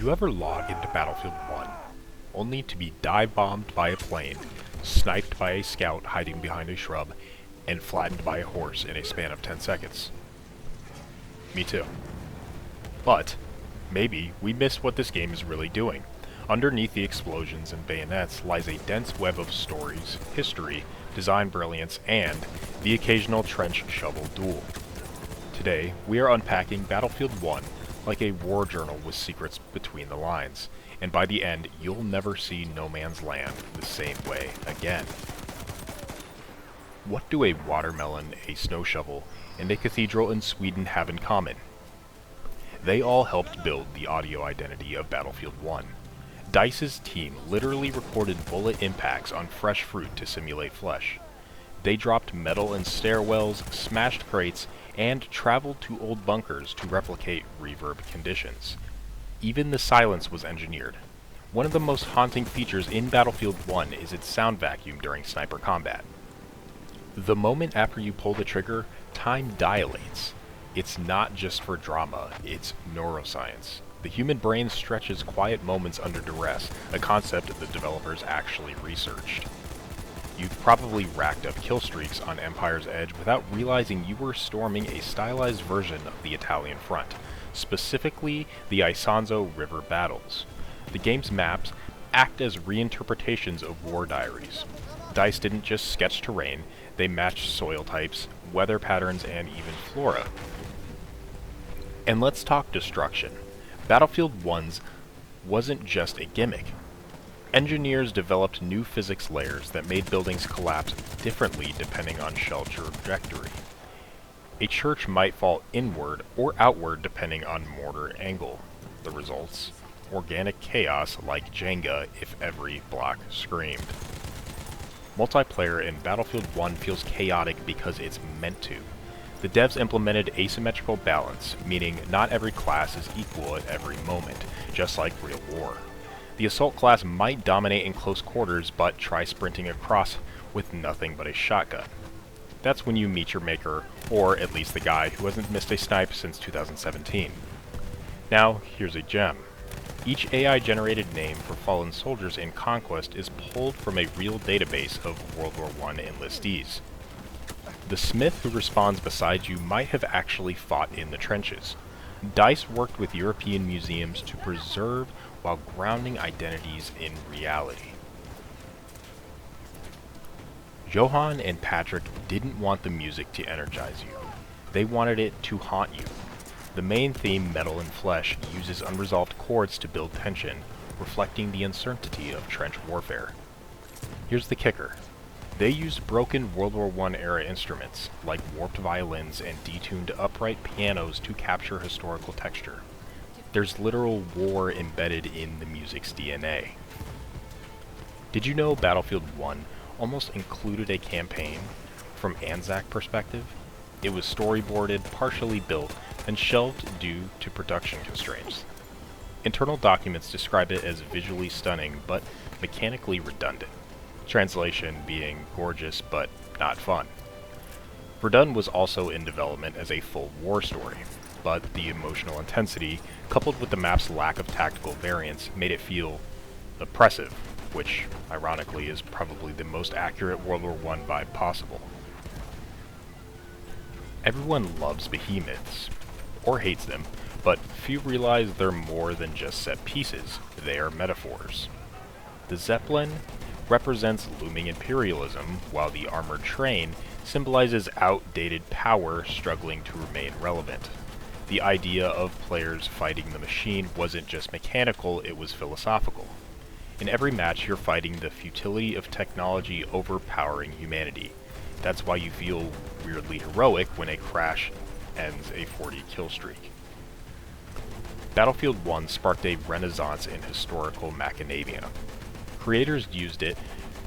you ever log into Battlefield 1 only to be dive-bombed by a plane, sniped by a scout hiding behind a shrub, and flattened by a horse in a span of 10 seconds? Me too. But maybe we missed what this game is really doing. Underneath the explosions and bayonets lies a dense web of stories, history, design brilliance, and the occasional trench shovel duel. Today, we are unpacking Battlefield 1 like a war journal with secrets between the lines, and by the end, you'll never see No Man's Land the same way again. What do a watermelon, a snow shovel, and a cathedral in Sweden have in common? They all helped build the audio identity of Battlefield 1. DICE's team literally recorded bullet impacts on fresh fruit to simulate flesh. They dropped metal in stairwells, smashed crates, and traveled to old bunkers to replicate reverb conditions. Even the silence was engineered. One of the most haunting features in Battlefield 1 is its sound vacuum during sniper combat. The moment after you pull the trigger, time dilates. It's not just for drama, it's neuroscience. The human brain stretches quiet moments under duress, a concept the developers actually researched. You've probably racked up kill streaks on Empire's Edge without realizing you were storming a stylized version of the Italian front, specifically the Isonzo River battles. The game's maps act as reinterpretations of war diaries. DICE didn't just sketch terrain, they matched soil types, weather patterns, and even flora. And let's talk destruction. Battlefield 1's wasn't just a gimmick. Engineers developed new physics layers that made buildings collapse differently depending on shell trajectory. A church might fall inward or outward depending on mortar angle. The results? Organic chaos like Jenga if every block screamed. Multiplayer in Battlefield 1 feels chaotic because it's meant to. The devs implemented asymmetrical balance, meaning not every class is equal at every moment, just like real war. The assault class might dominate in close quarters, but try sprinting across with nothing but a shotgun. That's when you meet your maker, or at least the guy who hasn't missed a snipe since 2017. Now, here's a gem. Each AI-generated name for fallen soldiers in Conquest is pulled from a real database of World War I enlistees. The smith who responds beside you might have actually fought in the trenches. DICE worked with European museums to preserve while grounding identities in reality. Johan and Patrick didn't want the music to energize you. They wanted it to haunt you. The main theme, Metal and Flesh, uses unresolved chords to build tension, reflecting the uncertainty of trench warfare. Here's the kicker. They used broken World War I era instruments, like warped violins and detuned upright pianos to capture historical texture. There's literal war embedded in the music's DNA. Did you know Battlefield 1 almost included a campaign from Anzac perspective? It was storyboarded, partially built, and shelved due to production constraints. Internal documents describe it as visually stunning, but mechanically redundant. Translation being gorgeous, but not fun. Verdun was also in development as a full war story, but the emotional intensity, coupled with the map's lack of tactical variance, made it feel oppressive, which, ironically, is probably the most accurate World War I vibe possible. Everyone loves behemoths, or hates them, but few realize they're more than just set pieces, they are metaphors. The Zeppelin represents looming imperialism, while the armored train symbolizes outdated power struggling to remain relevant. The idea of players fighting the machine wasn't just mechanical, it was philosophical. In every match, you're fighting the futility of technology overpowering humanity. That's why you feel weirdly heroic when a crash ends a 40 kill streak. Battlefield 1 sparked a renaissance in historical machinavia. Creators used it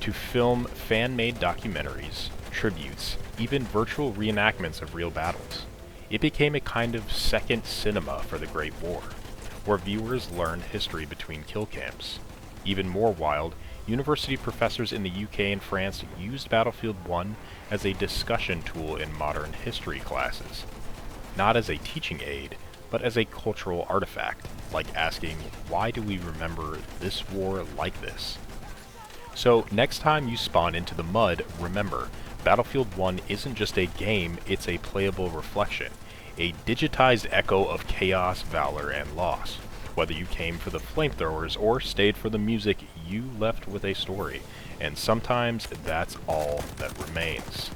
to film fan-made documentaries, tributes, even virtual reenactments of real battles. It became a kind of second cinema for the Great War, where viewers learned history between kill camps. Even more wild, university professors in the UK and France used Battlefield 1 as a discussion tool in modern history classes. Not as a teaching aid, but as a cultural artifact, like asking, why do we remember this war like this? So next time you spawn into the mud, remember, Battlefield 1 isn't just a game, it's a playable reflection, a digitized echo of chaos, valor, and loss. Whether you came for the flamethrowers or stayed for the music, you left with a story, and sometimes that's all that remains.